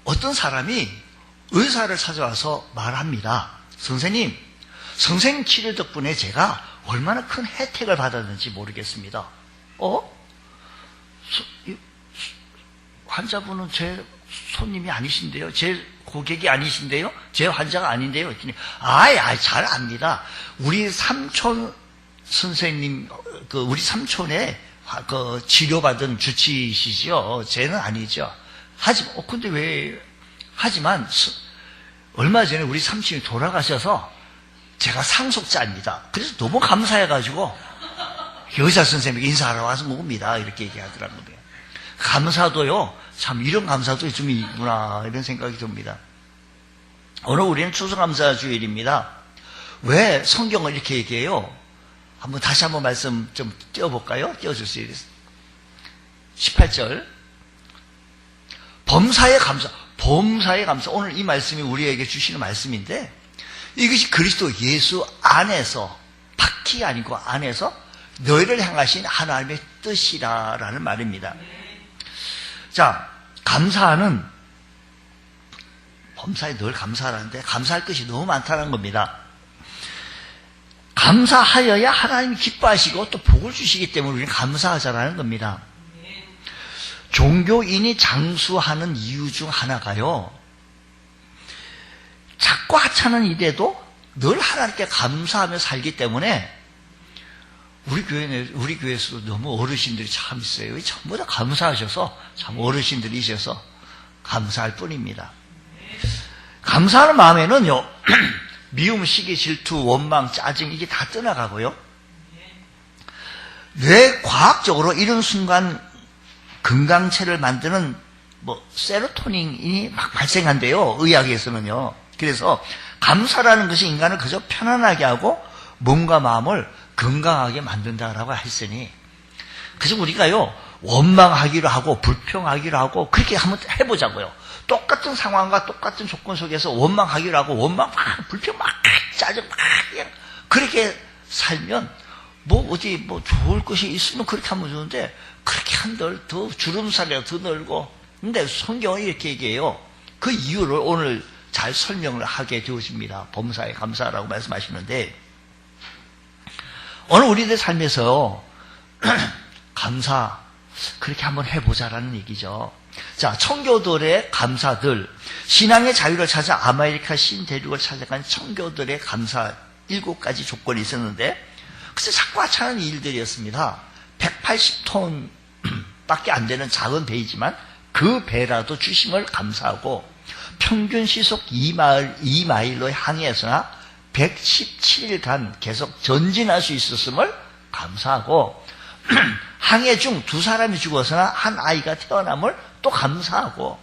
어떤 사람이 의사를 찾아와서 말합니다. 선생님, 선생님 치료 덕분에 제가 얼마나 큰 혜택을 받았는지 모르겠습니다. 환자분은 제 손님이 아니신데요? 제 고객이 아니신데요? 제 환자가 아닌데요? 잘 압니다. 우리 삼촌 선생님, 우리 삼촌의 치료받은 주치시죠? 쟤는 아니죠. 하지만, 얼마 전에 우리 삼촌이 돌아가셔서 제가 상속자입니다. 그래서 너무 감사해가지고, 의사 선생님에게 인사하러 와서 묵습니다. 이렇게 얘기하더라고요. 감사도요, 참 이런 감사도 좀 있구나, 이런 생각이 듭니다. 오늘 우리는 추수감사주일입니다. 왜 성경을 이렇게 얘기해요? 다시 한번 말씀 좀 띄워볼까요? 띄워주세요. 18절. 범사에 감사. 오늘 이 말씀이 우리에게 주시는 말씀인데, 이것이 그리스도 예수 안에서, 밖이 아니고 안에서 너희를 향하신 하나님의 뜻이라는 말입니다. 자, 감사는 범사에 늘 감사하는데 감사할 것이 너무 많다는 겁니다. 감사하여야 하나님이 기뻐하시고 또 복을 주시기 때문에 우리는 감사하자라는 겁니다. 종교인이 장수하는 이유 중 하나가요, 작고 하찮은 일에도 늘 하나님께 감사하며 살기 때문에 우리 교회에서도 너무 어르신들이 참 있어요. 전부 다 감사하셔서 참 어르신들이셔서 감사할 뿐입니다. 감사하는 마음에는요, 미움, 시기, 질투, 원망, 짜증 이게 다 떠나가고요. 뇌 과학적으로 이런 순간 건강체를 만드는 세로토닌이 막 발생한대요. 의학에서는요. 그래서 감사라는 것이 인간을 그저 편안하게 하고 몸과 마음을 건강하게 만든다라고 했으니, 그래서 우리가요, 원망하기로 하고 불평하기로 하고 그렇게 한번 해보자고요. 똑같은 상황과 똑같은 조건 속에서 원망하기로 하고 원망 막 불평 막 짜증 막 그렇게 살면 좋을 것이 있으면 그렇게 하면 좋은데, 그렇게 한들 더 주름살이 더 늘고. 근데 성경은 이렇게 얘기해요. 그 이유를 오늘 잘 설명을 하게 되어집니다. 범사에 감사라고 말씀하시는데, 오늘 우리들 삶에서 감사 그렇게 한번 해보자라는 얘기죠. 자, 청교도의 감사들, 신앙의 자유를 찾아 아메리카 신대륙을 찾아간 청교도의 감사 7가지 조건이 있었는데, 글쎄 작고 하찮은 일들이었습니다. 180톤 밖에 안 되는 작은 배이지만 그 배라도 주심을 감사하고, 평균 시속 2마일로 항해했으나 117일간 계속 전진할 수 있었음을 감사하고, 항해 중 2사람이 죽었으나 한 아이가 태어남을 또 감사하고,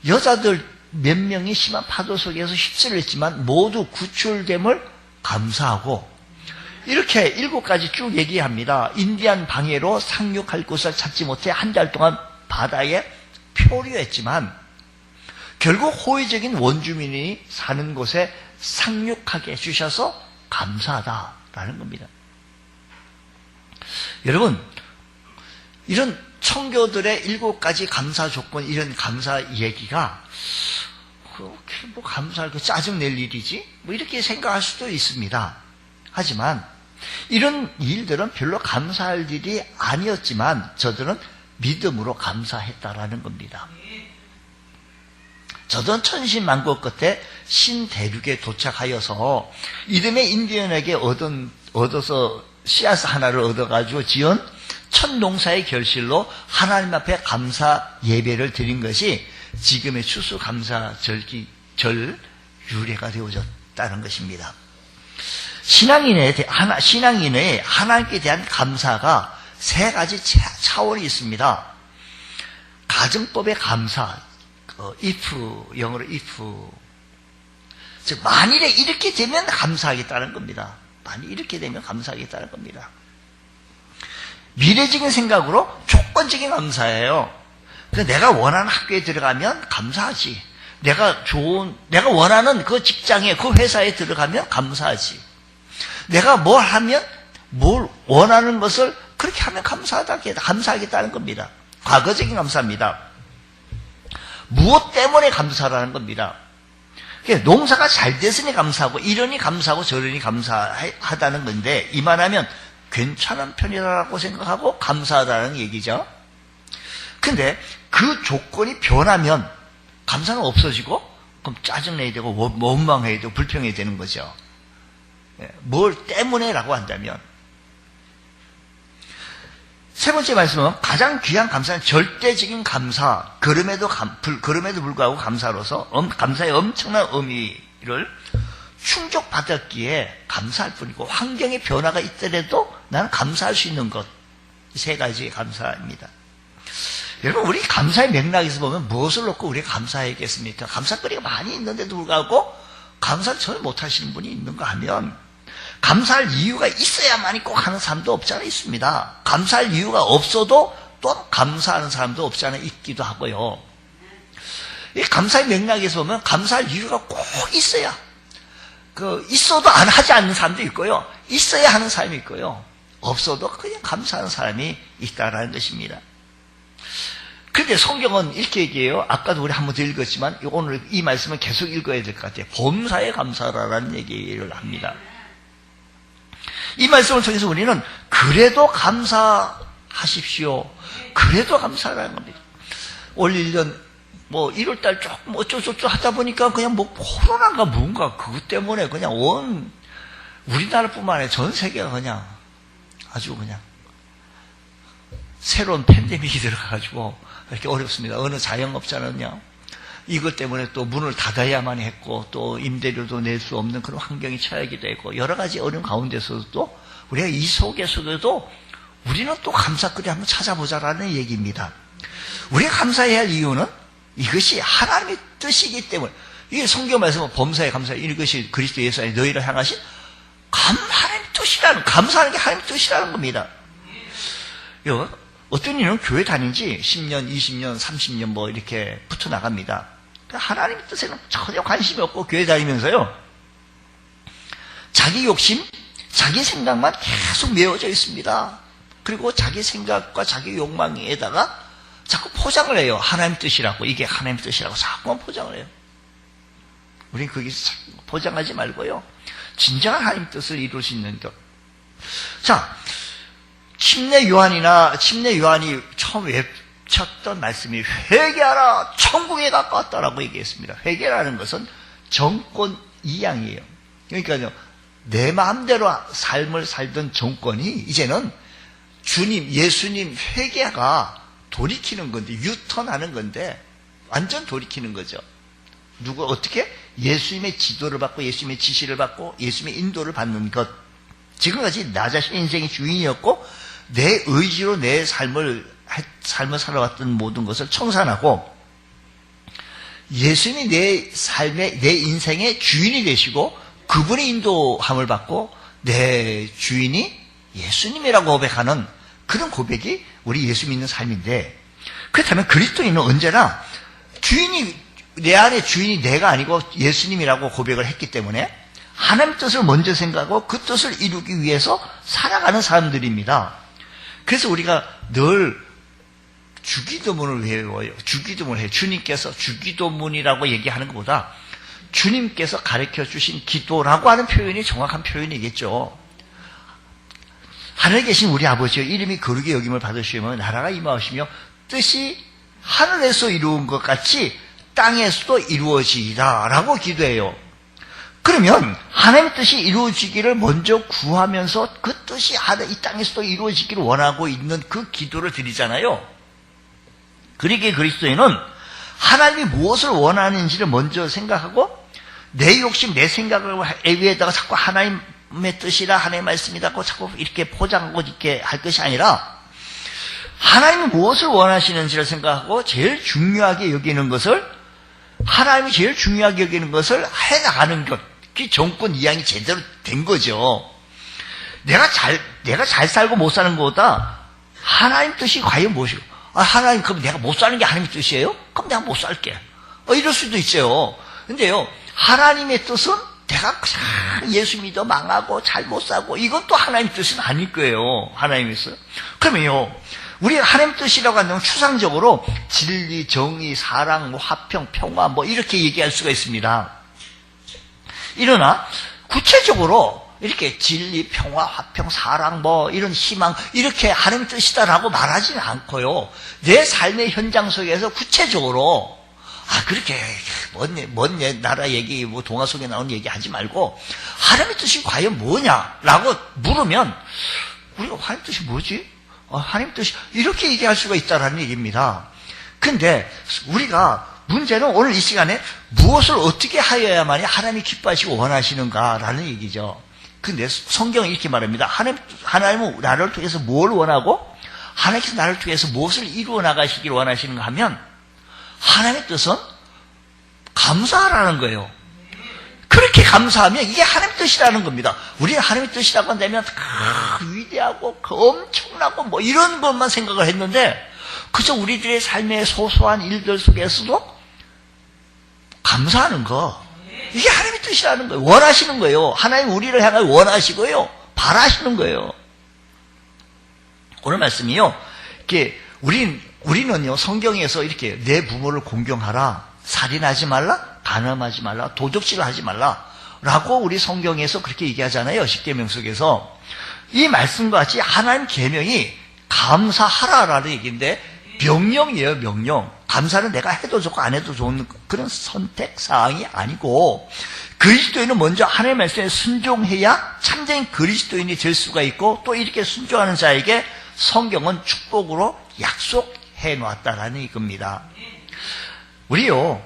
여자들 몇 명이 심한 파도 속에서 휩쓸렸지만 모두 구출됨을 감사하고, 이렇게 7가지 쭉 얘기합니다. 인디안 방해로 상륙할 곳을 찾지 못해 한 달 동안 바다에 표류했지만 결국 호의적인 원주민이 사는 곳에 상륙하게 해주셔서 감사하다라는 겁니다. 여러분, 이런 청교들의 7가지 감사 조건, 이런 감사 얘기가 감사할 거 짜증 낼 일이지? 이렇게 생각할 수도 있습니다. 하지만 이런 일들은 별로 감사할 일이 아니었지만 저들은 믿음으로 감사했다라는 겁니다. 저들은 천신만고 끝에 신대륙에 도착하여서 이듬해 인디언에게 얻어서 씨앗 하나를 얻어가지고 지은 첫 농사의 결실로 하나님 앞에 감사 예배를 드린 것이 지금의 추수감사절 유래가 되어졌다는 것입니다. 신앙인의 하나님께 대한 감사가 3가지 차원이 있습니다. 가정법의 감사, if, 영어로 if. 즉, 만일에 이렇게 되면 감사하겠다는 겁니다. 만일 이렇게 되면 감사하겠다는 겁니다. 미래적인 생각으로 조건적인 감사예요. 내가 원하는 학교에 들어가면 감사하지. 내가 원하는 그 직장에, 그 회사에 들어가면 감사하지. 내가 뭘 원하는 것을 그렇게 하면 감사하겠다는 겁니다. 과거적인 감사입니다. 무엇 때문에 감사라는 겁니다. 농사가 잘 됐으니 감사하고 이러니 감사하고 저러니 감사하다는 건데 이만하면 괜찮은 편이라고 생각하고 감사하다는 얘기죠. 근데 그 조건이 변하면 감사는 없어지고 그럼 짜증내야 되고 원망해야 되고 불평해야 되는 거죠. 뭘 때문에라고 한다면 세 번째 말씀은 가장 귀한 감사는 절대적인 감사, 그럼에도 불구하고 감사로서 감사의 엄청난 의미를 충족받았기에 감사할 뿐이고 환경의 변화가 있더라도 나는 감사할 수 있는 것, 세 가지의 감사입니다. 여러분 우리 감사의 맥락에서 보면 무엇을 놓고 우리가 감사해야겠습니까? 감사거리가 많이 있는데도 불구하고 감사를 전혀 못하시는 분이 있는가 하면 감사할 이유가 있어야만이 꼭 하는 사람도 없지 않아 있습니다. 감사할 이유가 없어도 또 감사하는 사람도 없지 않아 있기도 하고요. 이 감사의 맥락에서 보면 감사할 이유가 꼭 있어야 있어도 안 하지 않는 사람도 있고요. 있어야 하는 사람이 있고요. 없어도 그냥 감사하는 사람이 있다라는 것입니다. 그런데 성경은 이렇게 얘기해요. 아까도 우리 한 번 더 읽었지만 오늘 이 말씀은 계속 읽어야 될 것 같아요. 범사에 감사라는 얘기를 합니다. 이 말씀을 통해서 우리는 그래도 감사하십시오. 그래도 감사라는 겁니다. 올 1년 1월달 조금 어쩌고저쩌고 하다 보니까 그냥 코로나가 뭔가 그것 때문에 그냥 온 우리나라뿐만 아니라 전 세계가 그냥 아주 그냥 새로운 팬데믹이 들어가가지고 이렇게 어렵습니다. 어느 자영업자는요 이것 때문에 또 문을 닫아야만 했고 또 임대료도 낼 수 없는 그런 환경이 처하기도 했고 여러 가지 어려운 가운데서도 우리가 이 속에서도 우리는 또 감사거리 한번 찾아보자라는 얘기입니다. 우리가 감사해야 할 이유는 이것이 하나님의 뜻이기 때문에 이게 성경 말씀은 범사에 감사해 이것이 그리스도 예수 안에 너희를 향하신 하나님의 뜻이라는 감사하는 게 하나님의 뜻이라는 겁니다. 어떤 이는 교회 다닌 지 10년, 20년, 30년 이렇게 붙어 나갑니다. 하나님의 뜻에는 전혀 관심이 없고 교회 다니면서요. 자기 욕심, 자기 생각만 계속 메워져 있습니다. 그리고 자기 생각과 자기 욕망에다가 자꾸 포장을 해요. 하나님 뜻이라고. 이게 하나님 뜻이라고 자꾸만 포장을 해요. 우리는 거기서 포장하지 말고요. 진정한 하나님 뜻을 이룰 수 있는 것. 자, 침례 요한이 처음 쳤던 말씀이 회개하라 천국에 가까웠다라고 얘기했습니다. 회개라는 것은 정권 이양이에요. 그러니까요 내 마음대로 삶을 살던 정권이 이제는 예수님 회개가 돌이키는 건데 유턴하는 건데 완전 돌이키는 거죠. 누가 어떻게? 예수님의 지도를 받고 예수님의 지시를 받고 예수님의 인도를 받는 것. 지금까지 나 자신의 인생의 주인이었고 내 의지로 내 삶을 살아왔던 모든 것을 청산하고 예수님이 내 인생의 주인이 되시고 그분의 인도함을 받고 내 주인이 예수님이라고 고백하는 그런 고백이 우리 예수 믿는 삶인데 그렇다면 그리스도인은 언제나 내 안에 주인이 내가 아니고 예수님이라고 고백을 했기 때문에 하나님 뜻을 먼저 생각하고 그 뜻을 이루기 위해서 살아가는 사람들입니다. 그래서 우리가 늘 주기도문을 외워요. 주기도문을 해요. 주님께서 주기도문이라고 얘기하는 것보다 주님께서 가르쳐 주신 기도라고 하는 표현이 정확한 표현이겠죠. 하늘에 계신 우리 아버지여 이름이 거룩히 여김을 받으시며 나라가 임하시며 뜻이 하늘에서 이루어진 것 같이 땅에서도 이루어지이다 라고 기도해요. 그러면 하나님의 뜻이 이루어지기를 먼저 구하면서 그 뜻이 이 땅에서도 이루어지기를 원하고 있는 그 기도를 드리잖아요. 그러기에 그리스도인은 하나님이 무엇을 원하는지를 먼저 생각하고 내 욕심, 내 생각을 위에다가 자꾸 하나님의 뜻이라 하나님의 말씀이라고 자꾸 이렇게 포장하고 이렇게 할 것이 아니라 하나님이 무엇을 원하시는지를 생각하고 제일 중요하게 여기는 것을 하나님이 제일 중요하게 여기는 것을 해나가는 것. 그 정권 이양이 제대로 된 거죠. 내가 잘 살고 못 사는 것보다 하나님 뜻이 과연 무엇이고 하나님 그럼 내가 못 사는 게 하나님의 뜻이에요? 그럼 내가 못 살게. 이럴 수도 있어요. 근데요 하나님의 뜻은 내가 그냥 예수 믿어 망하고 잘 못 살고 이것도 하나님의 뜻은 아닐 거예요. 하나님의 뜻. 그러면요 우리가 하나님 뜻이라고 한다면 추상적으로 진리, 정의, 사랑, 뭐 화평, 평화 뭐 이렇게 얘기할 수가 있습니다. 그러나 구체적으로 이렇게 진리, 평화, 화평, 사랑 뭐 이런 희망 이렇게 하나님 뜻이다라고 말하지는 않고요. 내 삶의 현장 속에서 구체적으로 그렇게 먼 나라 얘기 뭐 동화 속에 나오는 얘기 하지 말고 하나님의 뜻이 과연 뭐냐라고 물으면 우리가 하나님 뜻이 뭐지? 하나님 뜻이 이렇게 얘기할 수가 있다라는 얘기입니다. 근데 우리가 문제는 오늘 이 시간에 무엇을 어떻게 하여야만이 하나님이 기뻐하시고 원하시는가라는 얘기죠. 근데 성경은 이렇게 말합니다. 하나님은 나를 통해서 뭘 원하고 하나님께서 나를 통해서 무엇을 이루어 나가시길 원하시는가 하면 하나님의 뜻은 감사하라는 거예요. 그렇게 감사하면 이게 하나님의 뜻이라는 겁니다. 우리는 하나님의 뜻이라고 한다면 위대하고 엄청나고 뭐 이런 것만 생각을 했는데 그저 우리들의 삶의 소소한 일들 속에서도 감사하는 거 이게 하나님의 뜻이라는 거예요. 원하시는 거예요. 하나님 우리를 향해 원하시고요. 바라시는 거예요. 오늘 말씀이요. 이렇게 우리는요 성경에서 이렇게 내 부모를 공경하라, 살인하지 말라, 간음하지 말라, 도적질을 하지 말라라고 우리 성경에서 그렇게 얘기하잖아요. 10계명 속에서 이 말씀과 같이 하나님 계명이 감사하라라는 얘기인데 명령이에요. 명령. 감사는 내가 해도 좋고 안 해도 좋은 그런 선택 사항이 아니고 그리스도인은 먼저 하나님의 말씀에 순종해야 참된 그리스도인이 될 수가 있고 또 이렇게 순종하는 자에게 성경은 축복으로 약속해 놨다라는 이겁니다. 우리요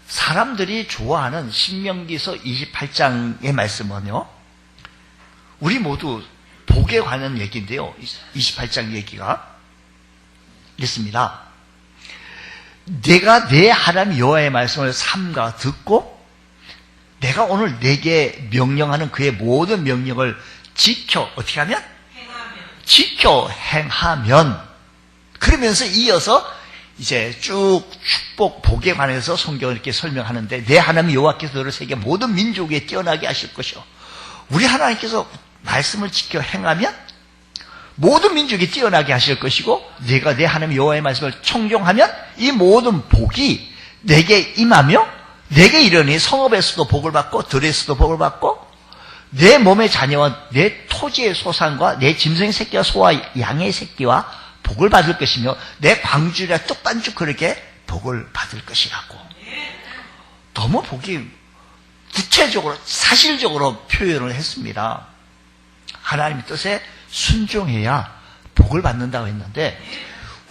사람들이 좋아하는 신명기서 28장의 말씀은요 우리 모두 복에 관한 얘기인데요. 28장 얘기가 있습니다. 내가 내 하나님 여호와의 말씀을 삼가 듣고 내가 오늘 내게 명령하는 그의 모든 명령을 지켜 어떻게 하면? 지켜 행하면 그러면서 이어서 이제 쭉 축복 복에 관해서 성경을 이렇게 설명하는데 내 하나님 여호와께서 너를 세계 모든 민족에 뛰어나게 하실 것이요 우리 하나님께서 말씀을 지켜 행하면 모든 민족이 뛰어나게 하실 것이고 내가 내 하나님 여호와의 말씀을 청종하면 이 모든 복이 내게 임하며 내게 이르니 성읍에서도 복을 받고 들에서도 복을 받고 내 몸의 자녀와 내 토지의 소산과 내 짐승의 새끼와 소와 양의 새끼와 복을 받을 것이며 내 광주리와 떡반죽 그렇게 복을 받을 것이라고. 너무 복이 구체적으로 사실적으로 표현을 했습니다. 하나님의 뜻에 순종해야 복을 받는다고 했는데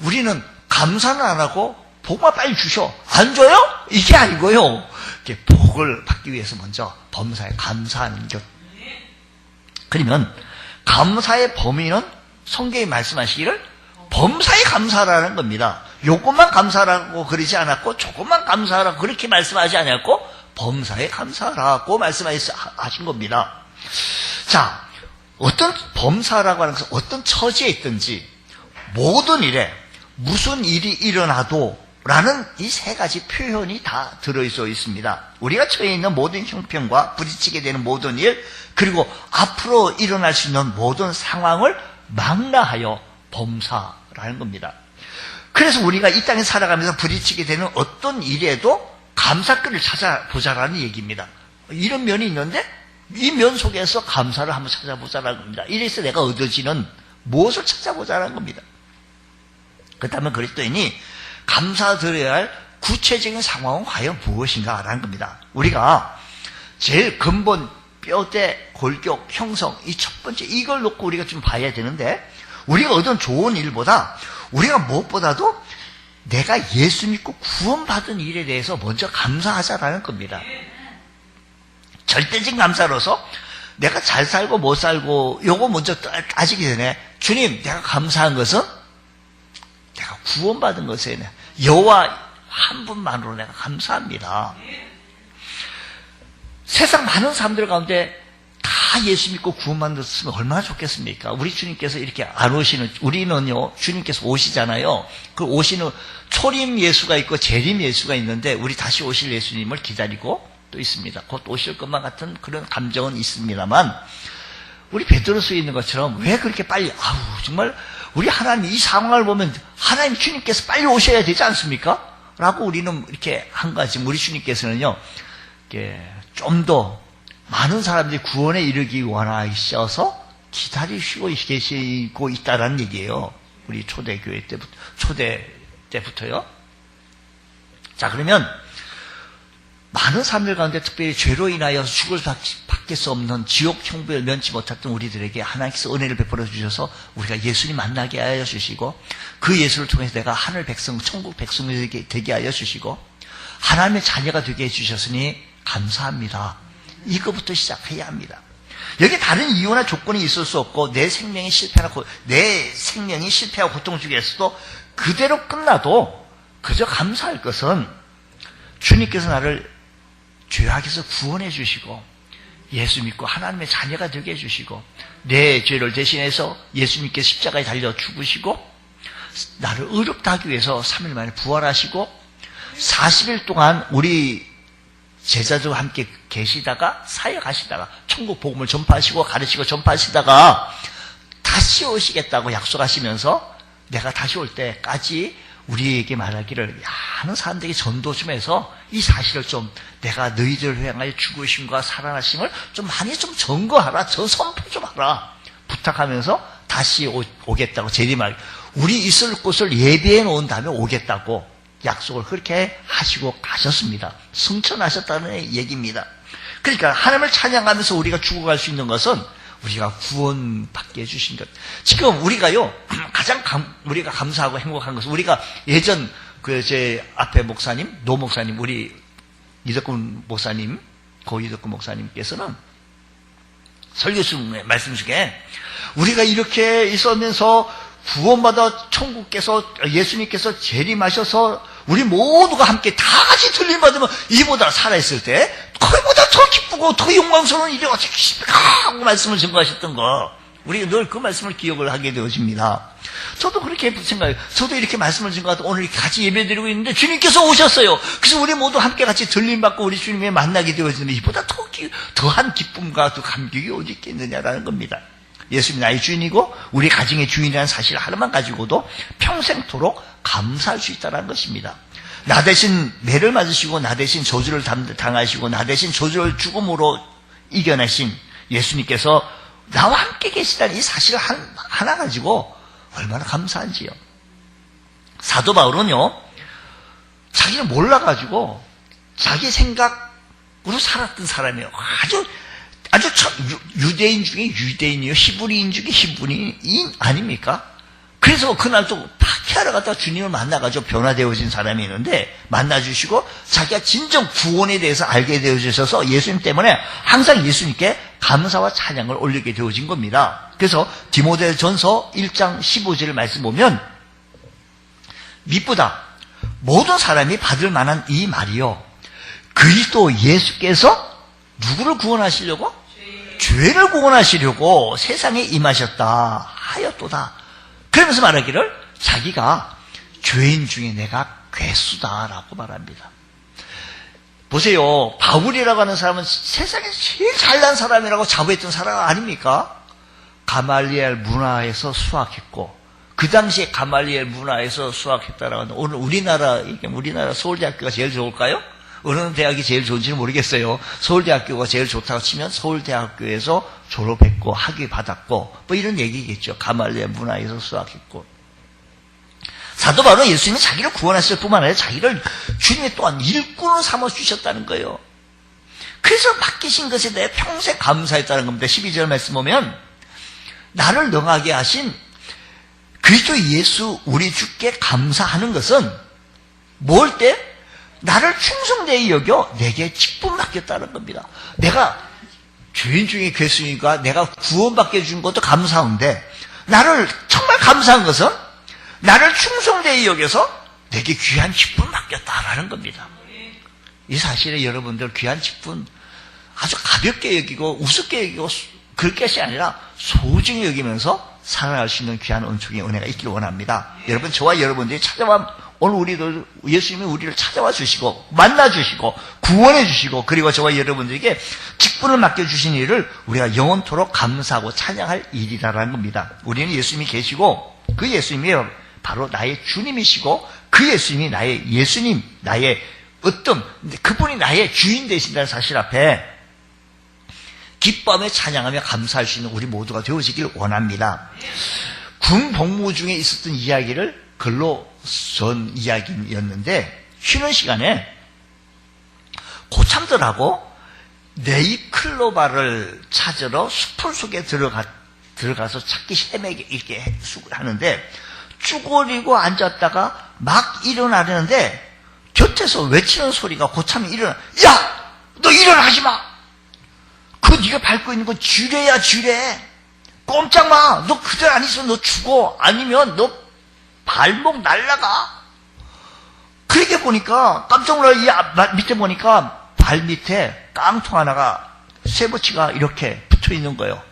우리는 감사는 안 하고 복만 빨리 주셔. 안 줘요? 이게 아니고요. 이렇게 복을 받기 위해서 먼저 범사에 감사하는 것. 그러면 감사의 범위는 성경이 말씀하시기를 범사에 감사라는 겁니다. 요것만 감사라고 그러지 않았고 조금만 감사하라고 그렇게 말씀하지 않았고 범사에 감사라고 말씀하신 겁니다. 자, 어떤 범사라고 하는 것은 어떤 처지에 있든지 모든 일에 무슨 일이 일어나도 라는 이 세 가지 표현이 다 들어있어 있습니다. 우리가 처해 있는 모든 형편과 부딪히게 되는 모든 일 그리고 앞으로 일어날 수 있는 모든 상황을 망라하여 범사라는 겁니다. 그래서 우리가 이 땅에 살아가면서 부딪히게 되는 어떤 일에도 감사글을 찾아보자라는 얘기입니다. 이런 면이 있는데 이 면 속에서 감사를 한번 찾아보자라는 겁니다. 이래서 내가 얻어지는 무엇을 찾아보자라는 겁니다. 그렇다면 그리스도인이 감사드려야 할 구체적인 상황은 과연 무엇인가라는 겁니다. 우리가 제일 근본 뼈대, 골격, 형성 이 첫 번째 이걸 놓고 우리가 좀 봐야 되는데 우리가 얻은 좋은 일보다 우리가 무엇보다도 내가 예수 믿고 구원받은 일에 대해서 먼저 감사하자라는 겁니다. 절대적인 감사로서 내가 잘 살고 못 살고 요거 먼저 따지기 전에 주님 내가 감사한 것은 내가 구원받은 것에 여호와 한 분만으로 내가 감사합니다. 세상 많은 사람들 가운데 다 예수 믿고 구원받았으면 얼마나 좋겠습니까? 우리 주님께서 이렇게 안 오시는 우리는요 주님께서 오시잖아요. 그 오시는 초림 예수가 있고 재림 예수가 있는데 우리 다시 오실 예수님을 기다리고 또 있습니다. 곧 오실 것만 같은 그런 감정은 있습니다만 우리 베드로서에 있는 것처럼 왜 그렇게 빨리 정말 우리 하나님 이 상황을 보면 하나님 주님께서 빨리 오셔야 되지 않습니까? 라고 우리는 이렇게 한 가지, 우리 주님께서는요, 좀 더 많은 사람들이 구원에 이르기 원하셔서 기다리시고 계시고 있다라는 얘기예요. 우리 초대교회 때부터, 초대 때부터요. 자, 그러면 많은 사람들 가운데 특별히 죄로 인하여 죽을 밖에 수 없는 지옥 형벌을 면치 못했던 우리들에게 하나님께서 은혜를 베풀어 주셔서 우리가 예수님 만나게 하여 주시고 그 예수를 통해서 내가 하늘 백성, 천국 백성이 되게 하여 주시고 하나님의 자녀가 되게 해주셨으니 감사합니다. 이거부터 시작해야 합니다. 여기 다른 이유나 조건이 있을 수 없고 내 생명이 실패하고 고통 중에서도 그대로 끝나도 그저 감사할 것은 주님께서 나를 죄악에서 구원해 주시고 예수 믿고 하나님의 자녀가 되게 해주시고 내 죄를 대신해서 예수님께서 십자가에 달려 죽으시고 나를 의롭다 하기 위해서 3일 만에 부활하시고 40일 동안 우리 제자들과 함께 계시다가 사역하시다가 천국 복음을 전파하시고 가르치고 전파하시다가 다시 오시겠다고 약속하시면서 내가 다시 올 때까지 우리에게 말하기를 많은 사람들에게 전도 좀 해서 이 사실을 좀 내가 너희들을 향하여 죽으심과 살아나심을 좀 많이 좀 전거하라, 저 선포 좀 하라 부탁하면서 다시 오겠다고 재림할 우리 있을 곳을 예비해 놓은 다음에 오겠다고 약속을 그렇게 하시고 가셨습니다. 승천하셨다는 얘기입니다. 그러니까 하나님을 찬양하면서 우리가 죽어갈 수 있는 것은 우리가 구원받게 해주신 것. 지금 우리가요, 가장 우리가 감사하고 행복한 것은 우리가 예전 제 앞에 목사님, 노 목사님, 우리 이덕근 목사님, 고 이덕근 목사님께서는 설교 중에 말씀 중에 우리가 이렇게 있으면서 구원받아 천국께서 예수님께서 재림하셔서 우리 모두가 함께 다 같이 들림받으면 이보다 살아있을 때 그보다 더 기쁘고 더 영광스러운 일이 어떻게 있습니까? 하고 말씀을 증거하셨던 거 우리가 늘 그 말씀을 기억을 하게 되어집니다. 저도 그렇게 생각해요. 저도 이렇게 말씀을 증거하다 오늘 이렇게 같이 예배드리고 있는데 주님께서 오셨어요. 그래서 우리 모두 함께 같이 들림받고 우리 주님에 만나게 되어지는데 이보다 더한 기쁨과 더 감격이 어디 있겠느냐라는 겁니다. 예수님 나의 주인이고 우리 가정의 주인이라는 사실 하나만 가지고도 평생토록 감사할 수 있다는 것입니다. 나 대신 매를 맞으시고 나 대신 저주를 당하시고 나 대신 저주를 죽음으로 이겨내신 예수님께서 나와 함께 계시다는 이 사실을 하나 가지고 얼마나 감사한지요. 사도 바울은요, 자기는 몰라가지고 자기 생각으로 살았던 사람이에요. 아주 유대인 중에 유대인이요, 히브리인 중에 히브리인 아닙니까? 그래서 그날 또 파티하러 갔다가 주님을 만나가지고 변화되어진 사람이 있는데 만나주시고 자기가 진정 구원에 대해서 알게 되어주셔서 예수님 때문에 항상 예수님께 감사와 찬양을 올리게 되어진 겁니다. 그래서 디모데전서 1장 15절 말씀 보면 미쁘다 모든 사람이 받을 만한 이 말이요 그리스도 예수께서 누구를 구원하시려고? 죄를 구원하시려고 세상에 임하셨다 하였도다. 그러면서 말하기를 자기가 죄인 중에 내가 괴수다라고 말합니다. 보세요. 바울이라고 하는 사람은 세상에서 제일 잘난 사람이라고 자부했던 사람 아닙니까? 가말리엘 문화에서 수학했고 그 당시에 가말리엘 문화에서 수학했다라고 하는 오늘 우리나라 서울대학교가 제일 좋을까요? 어느 대학이 제일 좋은지는 모르겠어요. 서울대학교가 제일 좋다고 치면 서울대학교에서 졸업했고 학위 받았고 뭐 이런 얘기겠죠. 가말리엘 문화에서 수학했고 사도 바울은 예수님이 자기를 구원하실 뿐만 아니라 자기를 주님이 또한 일꾼을 삼아주셨다는 거예요. 그래서 맡기신 것에 대해 평생 감사했다는 겁니다. 12절 말씀 보면 나를 능하게 하신 그리스도 예수 우리 주께 감사하는 것은 뭘 때? 나를 충성되이 여겨 내게 직분 맡겼다는 겁니다. 내가 죄인 중에 괴수니까 내가 구원받게 해준 것도 감사한데 나를 정말 감사한 것은 나를 충성되이 여겨서 내게 귀한 직분 맡겼다라는 겁니다. 이 사실에 여러분들 귀한 직분 아주 가볍게 여기고 우습게 여기고 그럴 것이 아니라 소중히 여기면서 살아갈 수 있는 귀한 은총의 은혜가 있기를 원합니다. 여러분 저와 여러분들이 찾아와 오늘 우리도 예수님이 우리를 찾아와 주시고 만나 주시고 구원해 주시고 그리고 저와 여러분들에게 직분을 맡겨주신 일을 우리가 영원토록 감사하고 찬양할 일이라는 겁니다. 우리는 예수님이 계시고 그 예수님이 바로 나의 주님이시고 그 예수님이 나의 예수님, 나의 어떤 그분이 나의 주인 되신다는 사실 앞에 기뻐하며 찬양하며 감사할 수 있는 우리 모두가 되어지길 원합니다. 군 복무 중에 있었던 이야기를 글로 쓴 이야기였는데 쉬는 시간에 고참들하고 네잎클로바를 찾으러 숲을 속에 들어가서 찾기 헤매게 이렇게 하는데 쭈그리고 앉았다가 막 일어나려는데 곁에서 외치는 소리가 고참이 일어나. 야! 너 일어나지 마! 그 네가 밟고 있는 건 쥐레야 쥐레. 꼼짝 마. 너 그대로 안 있으면 너 죽어. 아니면 너 발목 날라가. 그렇게 보니까 깜짝 놀라 밑에 보니까 발 밑에 깡통 하나가 쇠붙이가 이렇게 붙어 있는 거예요.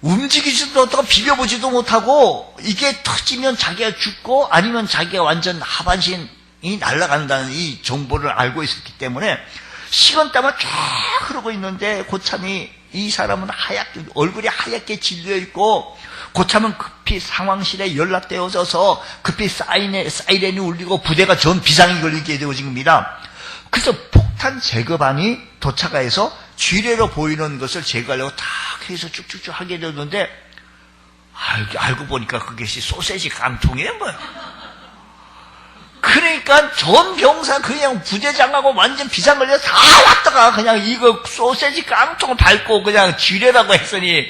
움직이지도 못하고 비벼보지도 못하고 이게 터지면 자기가 죽고 아니면 자기가 완전 하반신이 날아간다는 이 정보를 알고 있었기 때문에 식은땀을 쫙 흐르고 있는데 고참이 이 사람은 얼굴이 하얗게 질려 있고 고참은 급히 상황실에 연락되어져서 급히 사이렌이 울리고 부대가 전 비상이 걸리게 되어진 겁니다. 그래서 폭탄 제거반이 도착해서 쥐레로 보이는 것을 제거하려고 탁 해서 쭉쭉쭉 하게 되었는데 알고 보니까 그것이 소세지 깡통이에요 뭐야. 그러니까 전 병사 그냥 부대장하고 완전 비상 걸려서 다 왔다가 그냥 이거 소세지 깡통을 밟고 그냥 쥐레라고 했으니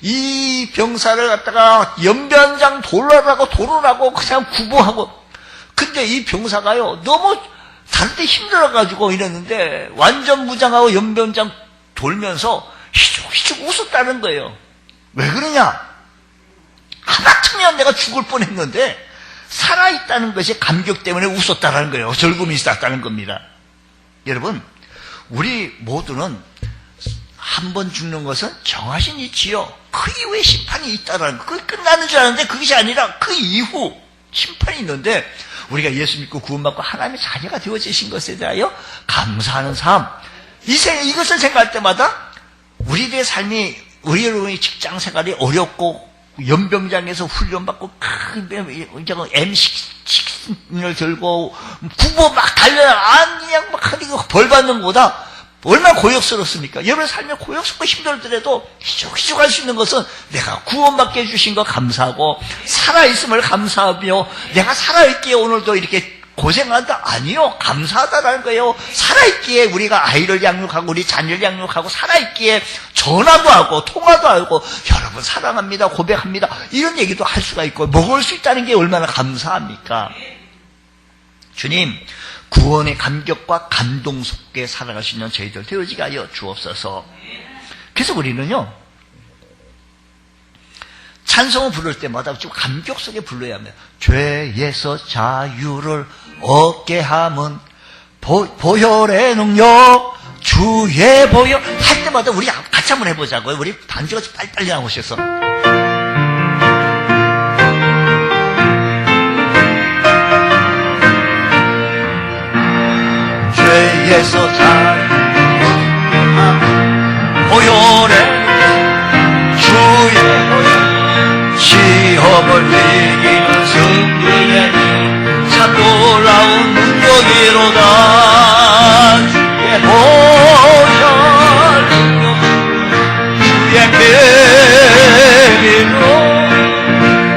이 병사를 갖다가 연변장 도로라고 그냥 구보하고 근데 이 병사가요 너무 다른 데 힘들어가지고 이랬는데 완전 무장하고 연변장 돌면서 휘죽휘죽 웃었다는 거예요. 왜 그러냐? 하마터면 내가 죽을 뻔했는데 살아있다는 것이 감격 때문에 웃었다는 거예요. 즐거움이 있었다는 겁니다. 여러분 우리 모두는 한 번 죽는 것은 정하신 이치요. 그 이후에 심판이 있다라는 거. 그게 끝나는 줄 알았는데 그것이 아니라 그 이후 심판이 있는데 우리가 예수 믿고 구원받고 하나님의 자녀가 되어지신 것에 대하여 감사하는 삶. 이것을 생각할 때마다 우리들의 삶이 우리 여러분의 직장 생활이 어렵고 연병장에서 훈련받고 M16을 들고 구보 막 달려야 그냥 막 벌 받는 것보다 얼마나 고역스럽습니까? 여러분의 삶에 고역스럽고 힘들더라도 희죽희죽 할 수 있는 것은 내가 구원받게 해주신 거 감사하고 살아있음을 감사하며 내가 살아있기에 오늘도 이렇게 고생한다? 아니요. 감사하다라는 거예요. 살아있기에 우리가 아이를 양육하고 우리 자녀를 양육하고 살아있기에 전화도 하고 통화도 하고 여러분 사랑합니다. 고백합니다. 이런 얘기도 할 수가 있고 먹을 수 있다는 게 얼마나 감사합니까? 주님 구원의 감격과 감동 속에 살아갈 수 있는 저희들 되어지게 하여 주옵소서. 그래서 우리는요 찬송을 부를 때마다 좀 감격 속에 불러야 합니다. 죄에서 자유를 얻게 함은 보혈의 능력 주의 보혈 할 때마다 우리 같이 한번 해보자고요. 우리 반주같이 빨리빨리 나오셔서 죄에서 자유를 보혈의 주의 보혈 시험을 이기는 승리의 참 놀라운 능력이로다. 주의 보혈 주의 배비로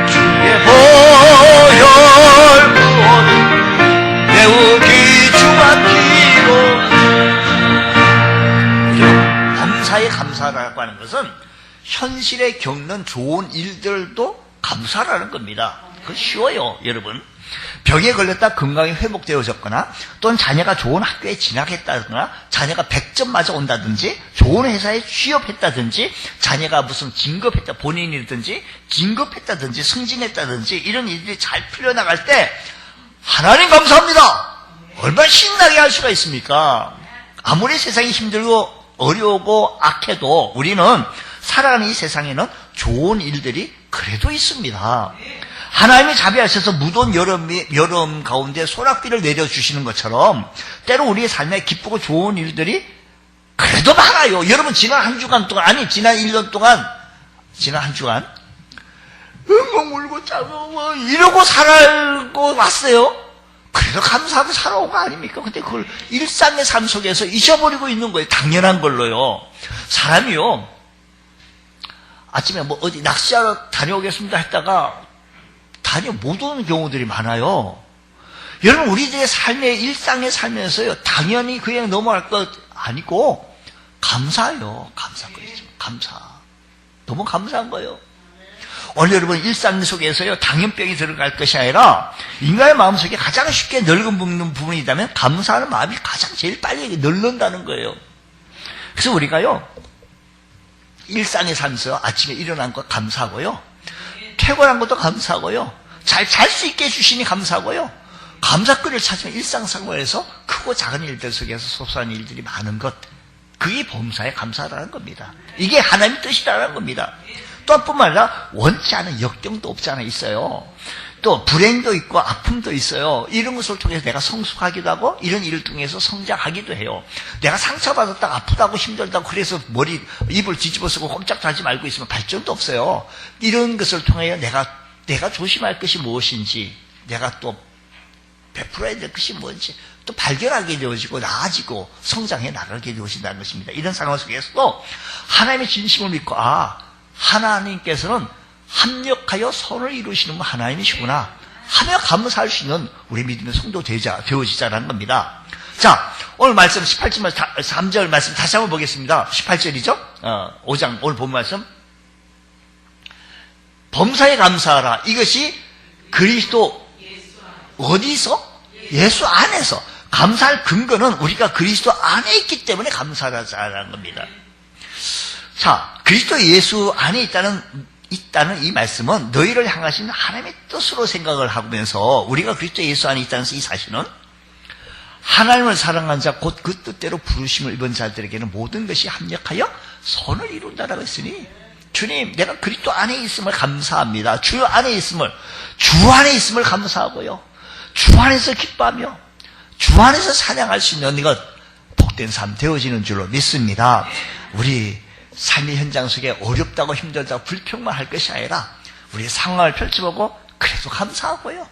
주의 보혈 구원 매우 귀중한 기로 범사에 감사라고 하는 것은 현실에 겪는 좋은 일들도 감사라는 겁니다. 그거 쉬워요, 여러분. 병에 걸렸다 건강이 회복되어졌거나 또는 자녀가 좋은 학교에 진학했다거나 자녀가 100점 맞아 온다든지 좋은 회사에 취업했다든지 자녀가 무슨 진급했다 본인이든지 진급했다든지 승진했다든지 이런 일들이 잘 풀려나갈 때 하나님 감사합니다. 얼마나 신나게 할 수가 있습니까? 아무리 세상이 힘들고 어려우고 악해도 우리는 살아가는 이 세상에는 좋은 일들이 그래도 있습니다. 하나님이 자비하셔서 무더운 여름 가운데 소낙비를 내려주시는 것처럼 때로 우리의 삶에 기쁘고 좋은 일들이 그래도 많아요. 여러분 지난 한 주간 동안, 아니 지난 1년 동안, 지난 한 주간 엉엉 울고 짜고 이러고 살고 왔어요. 그래도 감사하고 살아온 거 아닙니까? 근데 그걸 일상의 삶 속에서 잊어버리고 있는 거예요. 당연한 걸로요. 사람이요, 아침에 뭐 어디 낚시하러 다녀오겠습니다 했다가 못 오는 경우들이 많아요. 여러분, 우리들의 삶의 일상의 삶에서요, 당연히 그냥 넘어갈 것 아니고 감사해요. 감사거리죠. 감사. 너무 감사한 거예요. 원래 여러분, 일상 속에서요, 당연병이 들어갈 것이 아니라 인간의 마음속에 가장 쉽게 늙은 부분이 있다면 감사하는 마음이 가장 제일 빨리 늙는다는 거예요. 그래서 우리가요, 일상의 삶에서 아침에 일어난 것 감사하고요, 퇴근한 것도 감사하고요, 잘 수 있게 해주시니 감사하고요, 감사거리를 찾으면 일상생활에서 크고 작은 일들 속에서 소소한 일들이 많은 것, 그게 범사에 감사라는 겁니다. 이게 하나님의 뜻이라는 겁니다. 또 뿐만 아니라 원치 않은 역경도 없지 않아 있어요. 또 불행도 있고 아픔도 있어요. 이런 것을 통해서 내가 성숙하기도 하고 이런 일을 통해서 성장하기도 해요. 내가 상처받았다가 아프다고 힘들다고 그래서 입을 뒤집어 쓰고 꼼짝도 하지 말고 있으면 발전도 없어요. 이런 것을 통해 내가 조심할 것이 무엇인지, 내가 또 베풀어야 될 것이 뭔지 또 발견하게 되어지고 나아지고 성장해 나가게 되어진다는 것입니다. 이런 상황 속에서도 하나님의 진심을 믿고, 하나님께서는 합력하여 선을 이루시는 분 하나님이시구나 하며 감사할 수 있는 우리 믿음의 성도 되어지자라는 겁니다. 자, 오늘 말씀 18절 3절 말씀 다시 한번 보겠습니다. 18절이죠? 5장 오늘 본 말씀. 범사에 감사하라. 이것이 그리스도 어디서? 예수 안에서. 감사할 근거는 우리가 그리스도 안에 있기 때문에 감사하자라는 겁니다. 자, 그리스도 예수 안에 있다는 이 말씀은 너희를 향하신 하나님의 뜻으로 생각을 하면서, 우리가 그리스도 예수 안에 있다는 이 사실은 하나님을 사랑한 자 곧 그 뜻대로 부르심을 입은 자들에게는 모든 것이 합력하여 선을 이룬다라고 했으니, 주님, 내가 그리스도 안에 있음을 감사합니다. 주 안에 있음을 감사하고요, 주 안에서 기뻐하며 주 안에서 찬양할 수 있는 것, 복된 삶 되어지는 줄로 믿습니다. 우리 삶의 현장 속에 어렵다고 힘들다고 불평만 할 것이 아니라 우리의 상황을 펼쳐보고 그래도 감사하고요,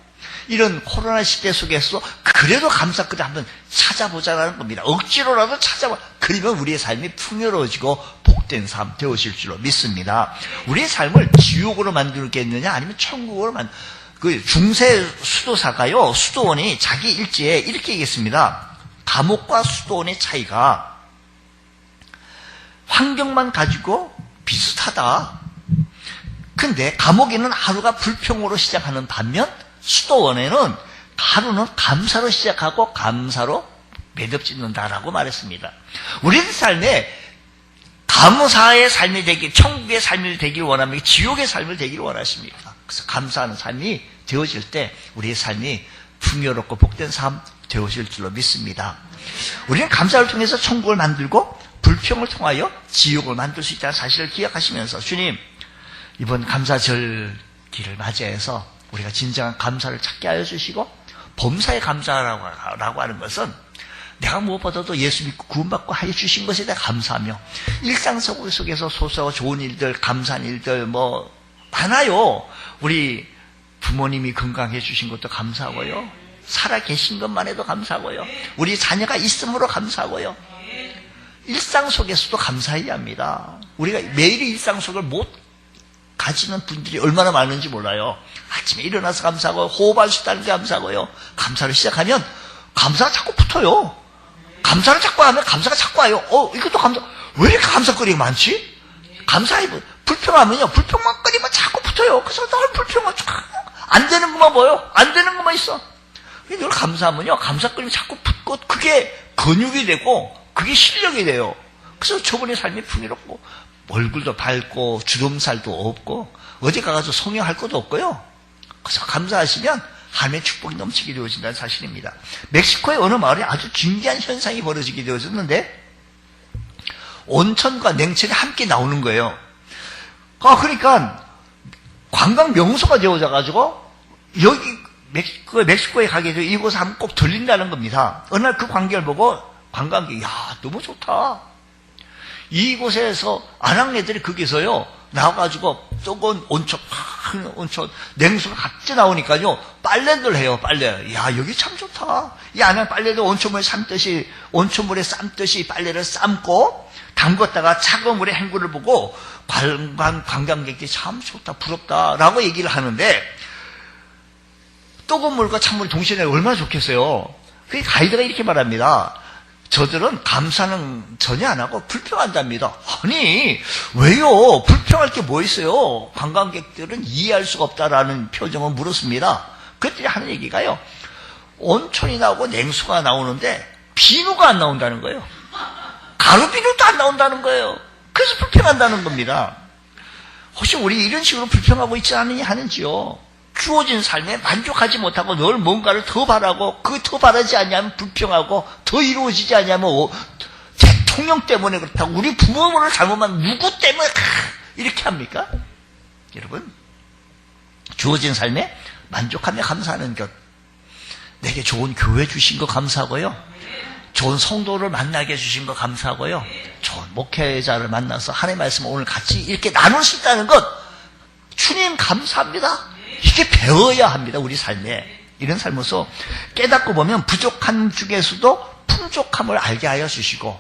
이런 코로나 시대 속에서 그래도 감사거리 한번 찾아보자라는 겁니다. 억지로라도 찾아봐. 그러면 우리의 삶이 풍요로워지고 복된 삶 되어질 줄로 믿습니다. 우리의 삶을 지옥으로 만들겠느냐 아니면 천국으로 그 중세 수도사가요, 수도원이 자기 일지에 이렇게 얘기했습니다. 감옥과 수도원의 차이가 환경만 가지고 비슷하다. 근데 감옥에는 하루가 불평으로 시작하는 반면 수도원에는 하루는 감사로 시작하고 감사로 매듭짓는다라고 말했습니다. 우리의 삶에 감사의 삶이 되길, 천국의 삶이 되기를 원합니까? 지옥의 삶을 되기를 원하십니까? 그래서 감사하는 삶이 되어질 때 우리의 삶이 풍요롭고 복된 삶 되어질 줄로 믿습니다. 우리는 감사를 통해서 천국을 만들고 불평을 통하여 지옥을 만들 수 있다는 사실을 기억하시면서, 주님, 이번 감사절기를 맞이해서 우리가 진정한 감사를 찾게 하여 주시고, 범사에 감사라고 하는 것은 내가 무엇보다도 예수 믿고 구원받고 하여 주신 것에 대해 감사하며, 일상 속에서 소소하고 좋은 일들, 감사한 일들 많아요. 우리 부모님이 건강해 주신 것도 감사하고요, 살아 계신 것만 해도 감사하고요, 우리 자녀가 있음으로 감사하고요, 일상 속에서도 감사해야 합니다. 우리가 매일의 일상 속을 못 가지는 분들이 얼마나 많은지 몰라요. 아침에 일어나서 감사하고 호흡할 수 있다는 게 감사하고요, 감사를 시작하면 감사가 자꾸 붙어요. 감사를 자꾸 하면 감사가 자꾸 와요. 이것도 감사. 왜 이렇게 감사거리가 많지? 감사해. 불평하면요, 불평만 거리면 자꾸 붙어요. 그래서 늘 불평만 안 되는 것만 보여. 안 되는 것만 있어. 늘 감사하면요, 감사거리면 자꾸 붙고 그게 근육이 되고 그게 실력이 돼요. 그래서 저분의 삶이 풍요롭고 얼굴도 밝고 주름살도 없고 어디 가서 성형할 것도 없고요. 그래서 감사하시면 하나님의 축복이 넘치게 되어진다는 사실입니다. 멕시코의 어느 마을에 아주 신기한 현상이 벌어지게 되어졌는데, 온천과 냉천이 함께 나오는 거예요. 그러니까 관광 명소가 되어져가지고 여기 멕시코에 가게 되면 이곳에 한번 꼭 들린다는 겁니다. 어느 날 그 광경을 보고 관광객이 야 너무 좋다. 이곳에서 아낙네들이 거기서요 나와가지고 뜨거운 온천 냉수가 갑자기 나오니까요 빨래들 해요. 빨래. 야 여기 참 좋다. 이 안에 빨래도 온천물에 삶듯이 빨래를 삶고 담궜다가 차가운 물에 헹구를 보고 관광객들이 참 좋다 부럽다라고 얘기를 하는데 뜨거운 물과 찬물이 동시에 내면 얼마나 좋겠어요. 그 가이드가 이렇게 말합니다. 저들은 감사는 전혀 안 하고 불평한답니다. 아니 왜요? 불평할 게 뭐 있어요? 관광객들은 이해할 수가 없다라는 표정을 물었습니다. 그랬더니 하는 얘기가요. 온천이 나오고 냉수가 나오는데 비누가 안 나온다는 거예요. 가루비누도 안 나온다는 거예요. 그래서 불평한다는 겁니다. 혹시 우리 이런 식으로 불평하고 있지 않느냐 하는지요. 주어진 삶에 만족하지 못하고 늘 뭔가를 더 바라고 그 더 바라지 않냐면 불평하고 더 이루어지지 않냐면 대통령 때문에 그렇다고 우리 부모를 잘못만 누구 때문에 이렇게 합니까? 여러분 주어진 삶에 만족하며 감사하는 것 내게 좋은 교회 주신 거 감사하고요 좋은 성도를 만나게 해주신 거 감사하고요 좋은 목회자를 만나서 하나님의 말씀을 오늘 같이 이렇게 나눌 수 있다는 것 주님 감사합니다. 이게 배워야 합니다. 우리 삶에. 이런 삶에서 깨닫고 보면 부족한 중에서도 풍족함을 알게 하여 주시고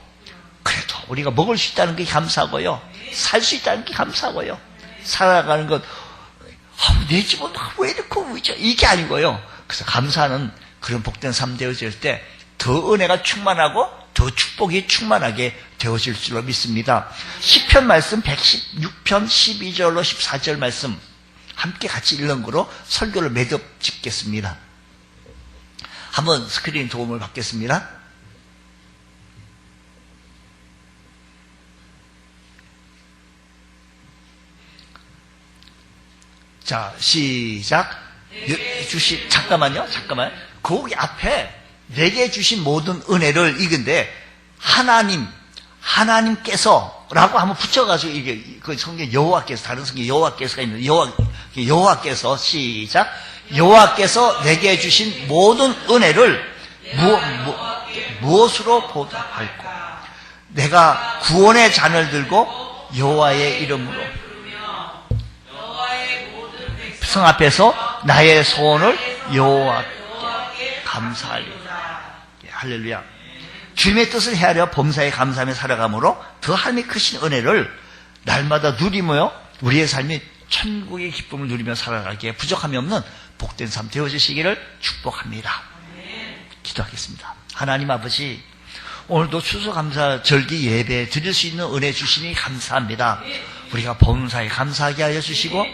그래도 우리가 먹을 수 있다는 게 감사하고요. 살 수 있다는 게 감사하고요. 살아가는 것 내 집은 왜 이렇게 우죠? 이게 아니고요. 그래서 감사하는 그런 복된 삶 되어질 때 더 은혜가 충만하고 더 축복이 충만하게 되어질 줄로 믿습니다. 시편 말씀 116편 12절로 14절 말씀 함께 같이 읽는 거로 설교를 매듭 짓겠습니다. 한번 스크린 도움을 받겠습니다. 자, 시작. 잠깐만요. 거기 앞에 내게 주신 모든 은혜를 읽은데 하나님께서 라고 한번 붙여가지고 이게 그 성경 여호와께서 다른 성경 여호와께서가 있는데 여호와께서 시작 여호와께서 내게 주신 모든 은혜를 무엇으로 보답할꼬 내가 구원의 잔을 들고 여호와의 이름으로 성 앞에서 나의 소원을 여호와께 감사하리라. 할렐루야. 주님의 뜻을 헤아려 범사에 감사하며 살아가므로 더 하나님의 크신 은혜를 날마다 누리며 우리의 삶이 천국의 기쁨을 누리며 살아가기에 부족함이 없는 복된 삶 되어지시기를 축복합니다. 기도하겠습니다. 하나님 아버지 오늘도 추수감사절기 예배 드릴 수 있는 은혜 주시니 감사합니다. 우리가 범사에 감사하게 하여 주시고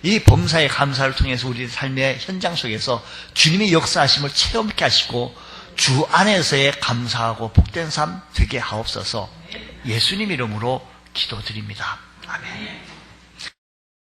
이 범사의 감사를 통해서 우리 삶의 현장 속에서 주님의 역사하심을 체험케 하시고 주 안에서의 감사하고 복된 삶 되게 하옵소서. 예수님 이름으로 기도드립니다. 아멘.